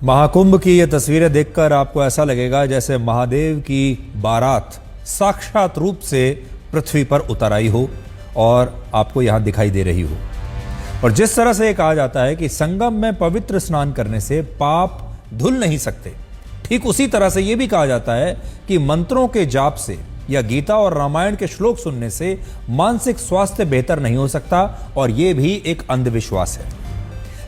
महाकुंभ की ये तस्वीरें देखकर आपको ऐसा लगेगा जैसे महादेव की बारात साक्षात रूप से पृथ्वी पर उतर आई हो और आपको यहां दिखाई दे रही हो। और जिस तरह से कहा जाता है कि संगम में पवित्र स्नान करने से पाप धुल नहीं सकते, ठीक उसी तरह से यह भी कहा जाता है कि मंत्रों के जाप से या गीता और रामायण के श्लोक सुनने से मानसिक स्वास्थ्य बेहतर नहीं हो सकता, और यह भी एक अंधविश्वास है।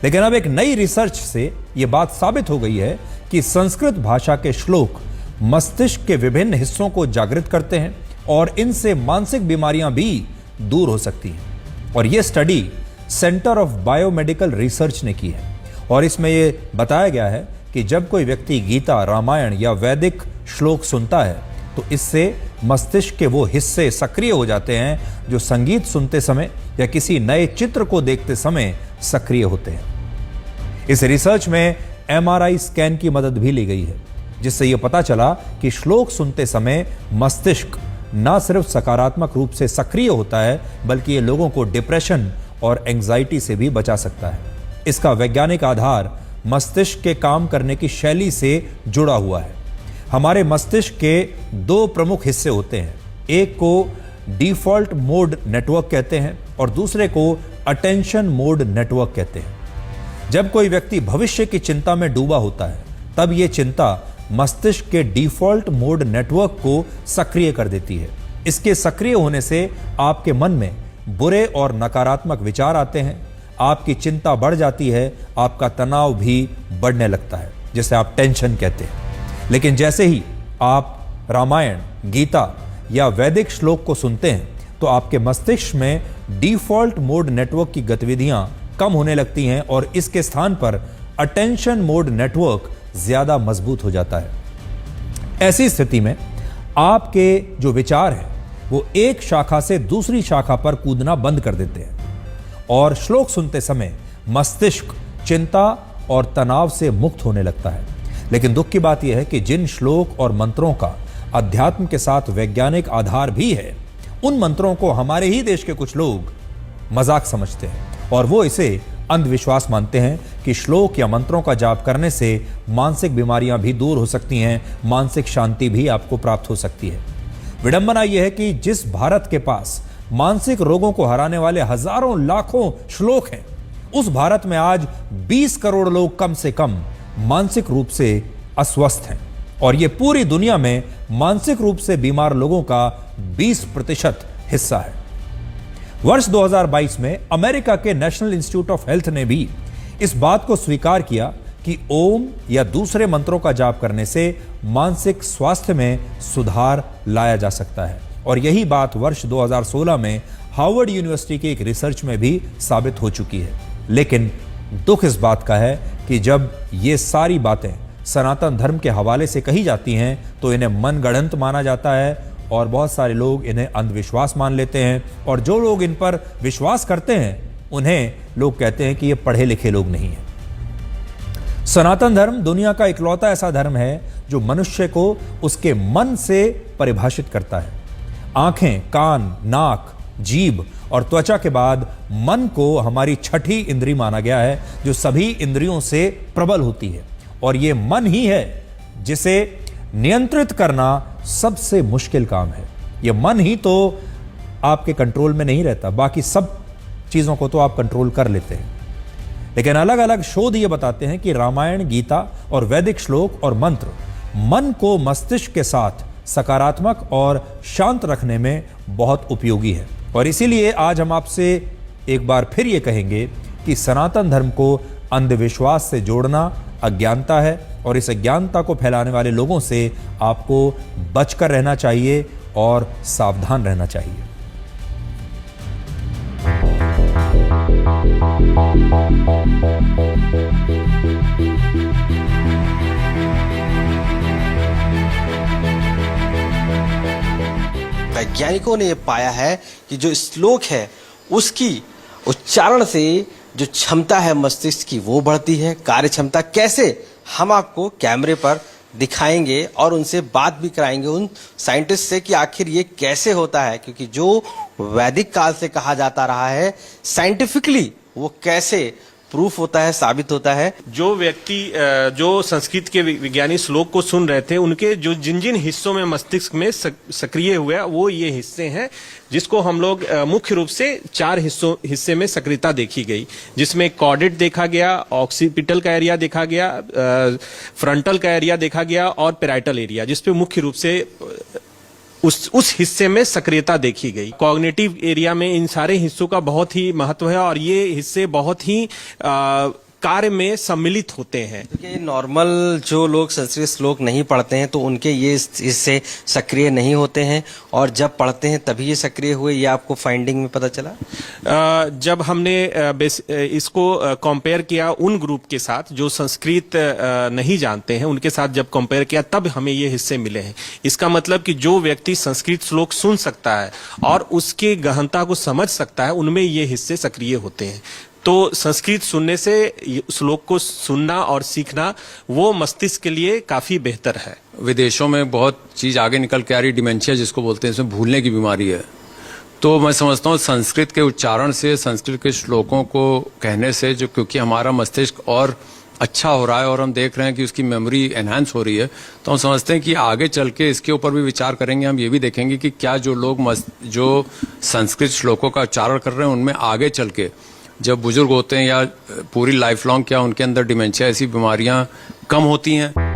लेकिन अब एक नई रिसर्च से यह बात साबित हो गई है कि संस्कृत भाषा के श्लोक मस्तिष्क के विभिन्न हिस्सों को जागृत करते हैं और इनसे मानसिक बीमारियां भी दूर हो सकती हैं। और यह study centre of biomedical research ने की है, और इसमें यह बताया गया है कि जब कोई व्यक्ति गीता, रामायण या वैदिक श्लोक सुनता है तो इससे मस्तिष्क के वो हिस्से सक्रिय हो जाते हैं जो संगीत सुनते समय या किसी नए चित्र को देखते समय सक्रिय होते हैं। इस रिसर्च में MRI स्कैन की मदद भी ली गई है, जिससे यह पता चला कि श्लोक सुनते समय मस्तिष्क न सिर्फ सकारात्मक रूप से सक्रिय होता है, बल्कि ये लोगों को डिप्रेशन और एंजाइटी से भी बचा सकता है। इसका वैज्ञानिक आधार मस्तिष्क के काम करने की शैली से जुड़ा हुआ है। हमारे मस्तिष्क के दो प्रमुख हिस्से होते हैं, एक को डिफॉल्ट मोड नेटवर्क कहते हैं और दूसरे को अटेंशन मोड नेटवर्क कहते हैं। जब कोई व्यक्ति भविष्य की चिंता में डूबा होता है, तब यह चिंता मस्तिष्क के डिफॉल्ट मोड नेटवर्क को सक्रिय कर देती है। इसके सक्रिय होने से आपके मन में बुरे और नकारात्मक विचार आते हैं, आपकी चिंता बढ़ जाती है, आपका तनाव भी बढ़ने लगता है, जिसे आप टेंशन कहते हैं। लेकिन जैसे ही आप रामायण, गीता या वैदिक श्लोक को सुनते हैं तो आपके मस्तिष्क में डिफॉल्ट मोड नेटवर्क की गतिविधियां कम होने लगती हैं और इसके स्थान पर अटेंशन मोड नेटवर्क ज्यादा मजबूत हो जाता है। ऐसी स्थिति में आपके जो विचार हैं वो एक शाखा से दूसरी शाखा पर कूदना बंद कर देते हैं, और श्लोक सुनते समय मस्तिष्क चिंता और तनाव से मुक्त होने लगता है। लेकिन दुख की बात यह है कि जिन श्लोक और मंत्रों का अध्यात्म के साथ वैज्ञानिक आधार भी है, उन मंत्रों को हमारे ही देश के कुछ लोग मजाक समझते हैं और वो इसे अंधविश्वास मानते हैं कि श्लोक या मंत्रों का जाप करने से मानसिक बीमारियां भी दूर हो सकती हैं, मानसिक शांति भी आपको प्राप्त हो सकती है। विडंबना यह है कि जिस भारत के पास मानसिक रोगों को हराने वाले हजारों लाखों श्लोक हैं, उस भारत में आज 20 करोड़ लोग कम से कम मानसिक रूप से अस्वस्थ हैं, और यह पूरी दुनिया में मानसिक रूप से बीमार लोगों का 20% हिस्सा है। वर्ष 2022 में अमेरिका के नेशनल इंस्टीट्यूट ऑफ हेल्थ ने भी इस बात को स्वीकार किया कि ओम या दूसरे मंत्रों का जाप करने से मानसिक स्वास्थ्य में सुधार लाया जा सकता है, और यही बात वर्ष 2016 में हार्वर्ड यूनिवर्सिटी की एक रिसर्च में भी साबित हो चुकी है। लेकिन दुख इस बात का है कि जब ये सारी बातें सनातन धर्म के हवाले से कही जाती हैं तो इन्हें मनगढ़ंत माना जाता है, और बहुत सारे लोग इन्हें अंधविश्वास मान लेते हैं, और जो लोग इन पर विश्वास करते हैं उन्हें लोग कहते हैं कि ये पढ़े लिखे लोग नहीं हैं। सनातन धर्म दुनिया का इकलौता ऐसा धर्म है जो मनुष्य को उसके मन से परिभाषित करता है। आंखें, कान, नाक, जीभ और त्वचा के बाद मन को हमारी छठी इंद्री माना गया है, जो सभी इंद्रियों से प्रबल होती है, और यह मन ही है जिसे नियंत्रित करना सबसे मुश्किल काम है। यह मन ही तो आपके कंट्रोल में नहीं रहता, बाकी सब चीजों को तो आप कंट्रोल कर लेते हैं। लेकिन अलग अलग शोध ये बताते हैं कि रामायण, गीता और वैदिक श्लोक और मंत्र मन को मस्तिष्क के साथ सकारात्मक और शांत रखने में बहुत उपयोगी है। और इसीलिए आज हम आपसे एक बार फिर ये कहेंगे कि सनातन धर्म को अंधविश्वास से जोड़ना अज्ञानता है, और इस अज्ञानता को फैलाने वाले लोगों से आपको बचकर रहना चाहिए और सावधान रहना चाहिए। वैज्ञानिकों ने यह पाया है कि जो श्लोक है उसकी उच्चारण से जो क्षमता है मस्तिष्क की वो बढ़ती है। कार्य क्षमता कैसे, हम आपको कैमरे पर दिखाएंगे और उनसे बात भी कराएंगे उन साइंटिस्ट से कि आखिर ये कैसे होता है, क्योंकि जो वैदिक काल से कहा जाता रहा है साइंटिफिकली वो कैसे प्रूफ होता है, साबित होता है। जो व्यक्ति जो संस्कृत के विज्ञानी श्लोक को सुन रहे थे, उनके जो जिन जिन हिस्सों में मस्तिष्क में सक्रिय हुआ वो ये हिस्से हैं, जिसको हम लोग मुख्य रूप से 4 हिस्से में सक्रियता देखी गई, जिसमें कॉर्डेट देखा गया, ऑक्सीपिटल का एरिया देखा गया, फ्रंटल का एरिया देखा गया और पेराइटल एरिया, जिसपे मुख्य रूप से उस हिस्से में सक्रियता देखी गई। कॉग्निटिव एरिया में इन सारे हिस्सों का बहुत ही महत्व है और ये हिस्से बहुत ही कार्य में सम्मिलित होते हैं। देखिए, नॉर्मल जो लोग संस्कृत श्लोक नहीं पढ़ते हैं तो उनके ये इससे सक्रिय नहीं होते हैं, और जब पढ़ते हैं तभी ये सक्रिय हुए, ये आपको फाइंडिंग में पता चला? जब हमने इसको कंपेयर किया उन ग्रुप के साथ जो संस्कृत नहीं जानते हैं, उनके साथ जब कंपेयर किया तब हमें ये हिस्से मिले हैं। इसका मतलब कि जो व्यक्ति संस्कृत श्लोक सुन सकता है और उसके गहनता को समझ सकता है, उनमें ये हिस्से सक्रिय होते हैं। तो संस्कृत सुनने से श्लोक को सुनना और सीखना वो मस्तिष्क के लिए काफी बेहतर है। विदेशों में बहुत चीज आगे निकल के आ रही, डिमेंशिया जिसको बोलते हैं, इसमें भूलने की बीमारी है। तो मैं समझता हूँ संस्कृत के उच्चारण से, संस्कृत के श्लोकों को कहने से, जो क्योंकि हमारा मस्तिष्क और अच्छा हो रहा है और हम देख रहे हैं कि उसकी मेमोरी एनहांस हो रही है, तो हम समझते हैं कि आगे चल के इसके ऊपर भी विचार करेंगे। हम ये भी देखेंगे कि क्या जो लोग जो संस्कृत श्लोकों का उच्चारण कर रहे हैं, उनमें आगे चल के जब बुजुर्ग होते हैं या पूरी लाइफ लॉन्ग, क्या उनके अंदर डिमेंशिया ऐसी बीमारियां कम होती हैं।